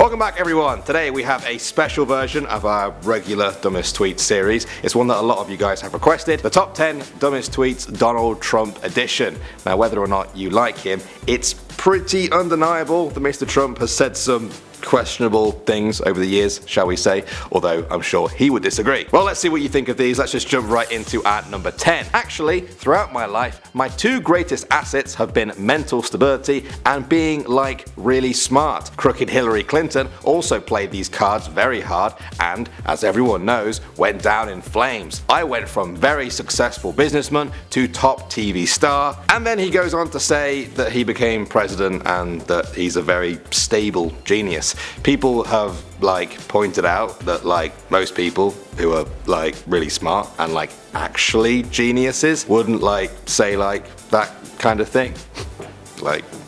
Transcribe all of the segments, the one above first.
Welcome back everyone. Today we have a special version of our regular Dumbest Tweets series. It's one that a lot of you guys have requested. The top 10 Dumbest Tweets Donald Trump edition. Now whether or not you like him, it's pretty undeniable that Mr. Trump has said some questionable things over the years, shall we say, although I'm sure he would disagree. Well, let's see what you think of these. Let's just jump right into our number 10. Actually, throughout my life, my two greatest assets have been mental stability and being like really smart. Crooked Hillary Clinton also played these cards very hard and, as everyone knows, went down in flames. I went from very successful businessman to top TV star, and then he goes on to say that he became president and that he's a very stable genius. People have pointed out that most people who are really smart and actually geniuses wouldn't say that kind of thing.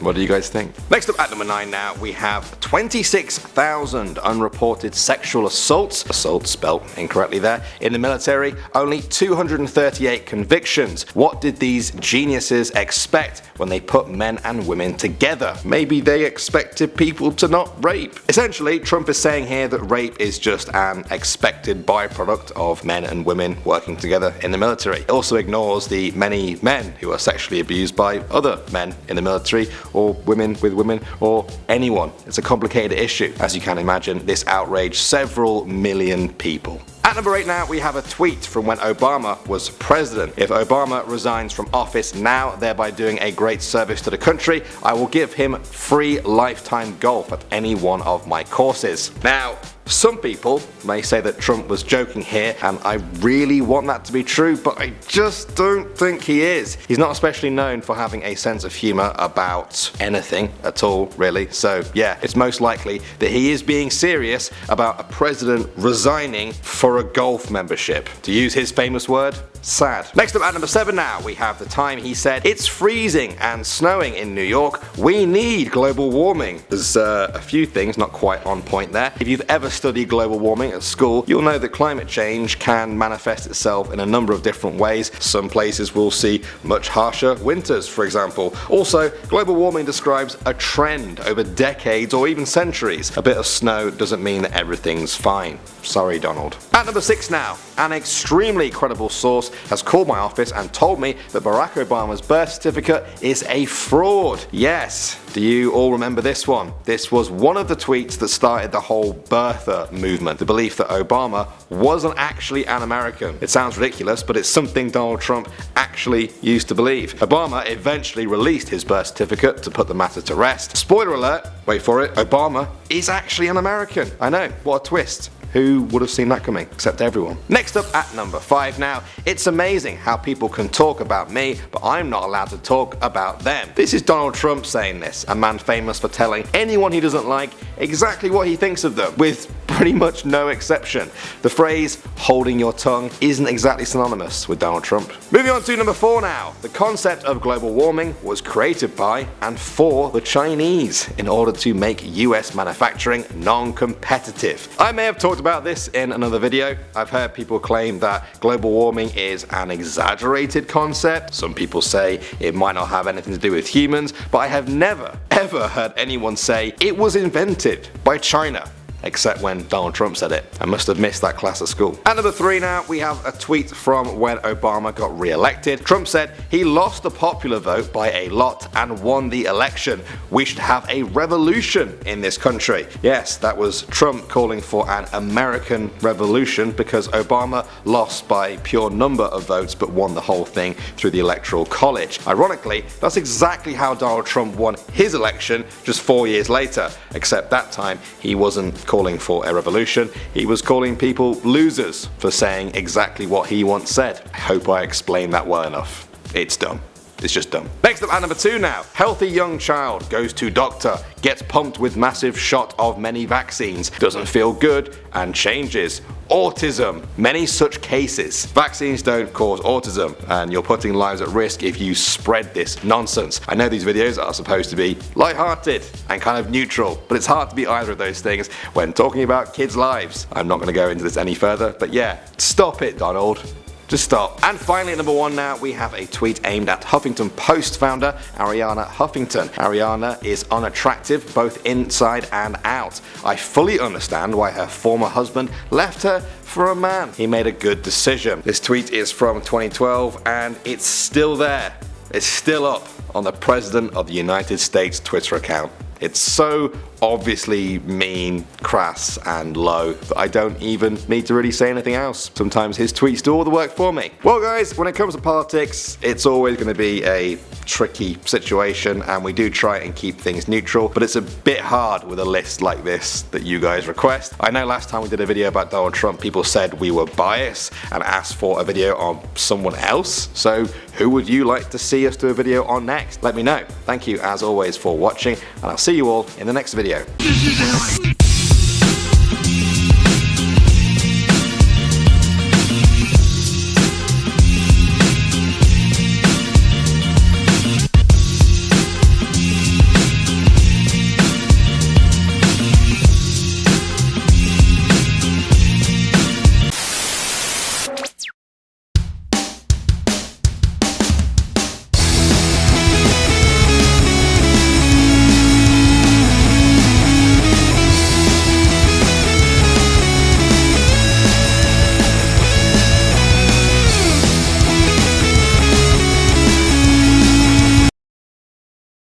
What do you guys think? Next up at number 9 now, we have 26,000 unreported sexual assaults spelt incorrectly there, in the military, only 238 convictions. What did these geniuses expect when they put men and women together? Maybe they expected people to not rape. Essentially, Trump is saying here that rape is just an expected byproduct of men and women working together in the military. It also ignores the many men who are sexually abused by other men in the military, or women with women, or anyone. It's a complicated issue. As you can imagine, this outraged several million people. At number 8 now, we have a tweet from when Obama was president. If Obama resigns from office now, thereby doing a great service to the country, I will give him free lifetime golf at any one of my courses. Now, some people may say that Trump was joking here, and I really want that to be true, but I just don't think he is. He's not especially known for having a sense of humor about anything at all, really. So yeah, it's most likely that he is being serious about a president resigning for a golf membership. To use his famous word, sad. Next up at number 7 now, we have the time he said, "It's freezing and snowing in New York. We need global warming." There's a few things not quite on point there. If you've ever studied global warming at school, you'll know that climate change can manifest itself in a number of different ways. Some places will see much harsher winters, for example. Also, global warming describes a trend over decades or even centuries. A bit of snow doesn't mean that everything's fine. Sorry, Donald. At number 6 now, an extremely credible source has called my office and told me that Barack Obama's birth certificate is a fraud. Yes, do you all remember this one? This was one of the tweets that started the whole birther movement, the belief that Obama wasn't actually an American. It sounds ridiculous, but it's something Donald Trump actually used to believe. Obama eventually released his birth certificate to put the matter to rest. Spoiler alert, wait for it, Obama is actually an American. I know, what a twist. Who would have seen that coming? Except everyone. Next up at number 5 now, it's amazing how people can talk about me, but I'm not allowed to talk about them. This is Donald Trump saying this, a man famous for telling anyone he doesn't like exactly what he thinks of them, with pretty much no exception. The phrase holding your tongue isn't exactly synonymous with Donald Trump. Moving on to number 4 now. The concept of global warming was created by and for the Chinese in order to make US manufacturing non-competitive. I may have talked about this in another video. I've heard people claim that global warming is an exaggerated concept. Some people say it might not have anything to do with humans, but I have never ever heard anyone say it was invented by China. Except when Donald Trump said it. I must have missed that class at school. At number 3 now, we have a tweet from when Obama got re-elected. Trump said he lost the popular vote by a lot and won the election. We should have a revolution in this country. Yes, that was Trump calling for an American revolution because Obama lost by pure number of votes but won the whole thing through the Electoral College. Ironically, that's exactly how Donald Trump won his election just 4 years later, except that time he wasn't calling for a revolution, he was calling people losers for saying exactly what he once said. I hope I explained that well enough. It's dumb. It's just dumb. Next up at number 2 now. Healthy young child goes to doctor, gets pumped with massive shot of many vaccines, doesn't feel good and changes. Autism. Many such cases. Vaccines don't cause autism and you're putting lives at risk if you spread this nonsense. I know these videos are supposed to be lighthearted and kind of neutral, but it's hard to be either of those things when talking about kids' lives. I'm not going to go into this any further, but yeah, stop it, Donald. Just stop. And finally at number 1 now, we have a tweet aimed at Huffington Post founder Arianna Huffington. Arianna is unattractive both inside and out. I fully understand why her former husband left her for a man. He made a good decision. This tweet is from 2012 and it's still there. It's still up on the President of the United States Twitter account. It's so obviously mean, crass and low that I don't even need to really say anything else. Sometimes his tweets do all the work for me. Well guys, when it comes to politics, it's always going to be a tricky situation and we do try and keep things neutral, but it's a bit hard with a list like this that you guys request. I know last time we did a video about Donald Trump, people said we were biased and asked for a video on someone else. So who would you like to see us do a video on next? Let me know. Thank you as always for watching and I'll see you all in the next video.